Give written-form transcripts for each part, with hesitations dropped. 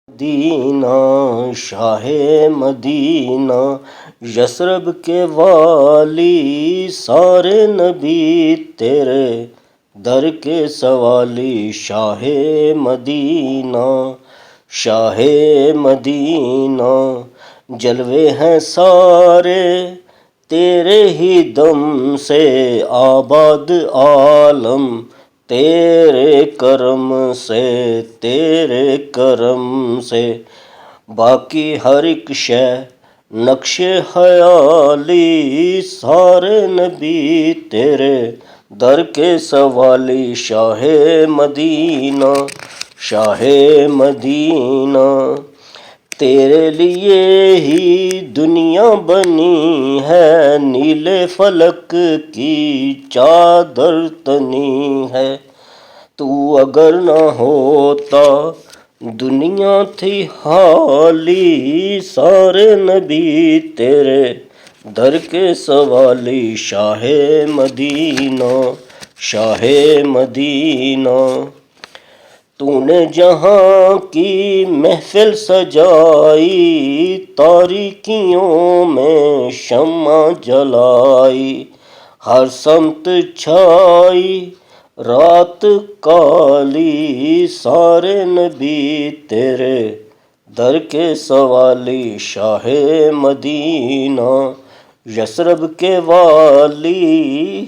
مدینہ شاہ مدینہ یثرب کے والی، سارے نبی تیرے در کے سوالی۔ شاہ مدینہ شاہ مدینہ جلوے ہیں سارے تیرے ہی دم سے، آباد عالم تیرے کرم سے، تیرے کرم سے۔ باقی ہر ایک شے نقش خیالی، سارے نبی تیرے در کے سوالی۔ شاہ مدینہ شاہ مدینہ تیرے لیے ہی دنیا بنی ہے، نیلے فلک کی چادر تنی ہے۔ تو اگر نہ ہوتا دنیا تھی خالی، سارے نبی تیرے در کے سوالی۔ شاہ مدینہ شاہ مدینہ تو نے جہاں کی محفل سجائی، تاریکیوں میں شمع جلائی، ہر سمت چھائی رات کالی، سارے نبی تیرے در کے سوالی۔ شاہ مدینہ یثرب کے والی،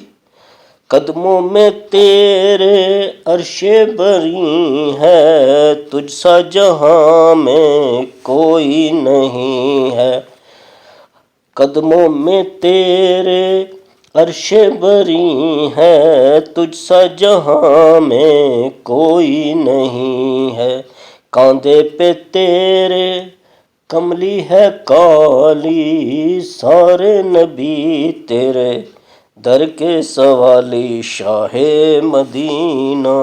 قدموں میں تیرے عرش بری ہے، تجھ سا جہاں میں کوئی نہیں ہے۔ قدموں میں تیرے عرش بری ہے، تجھ سا جہاں میں کوئی نہیں ہے۔ کاندھے پہ تیرے کملی ہے کالی، سارے نبی تیرے در کے سوالی۔ شاہ مدینہ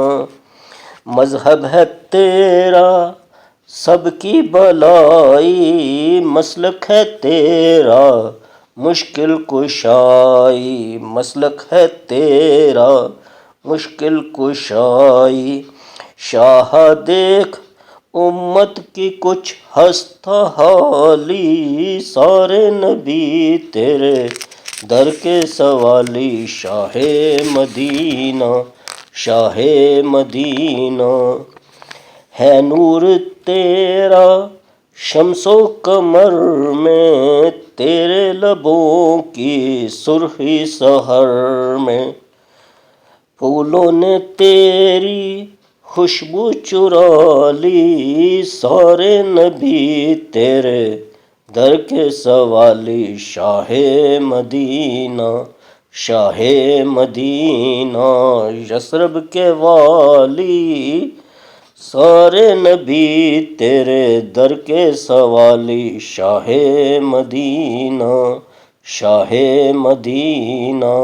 مذہب ہے تیرا سب کی بلائی، مسلک ہے تیرا مشکل کشائی، مسلک ہے تیرا مشکل کشائی۔ شاہ دیکھ امت کی کچھ ہستہ حالی، سارے نبی تیرے در کے سوالی۔ شاہ مدینہ شاہ مدینہ ہے نور تیرا شمس و قمر میں، تیرے لبوں کی سرخی سحر میں۔ پھولوں نے تیری خوشبو چرا لی، سارے نبی تیرے در کے سوالی۔ شاہ مدینہ شاہ مدینہ یثرب کے والی، سارے نبی تیرے در کے سوالی۔ شاہ مدینہ شاہ مدینہ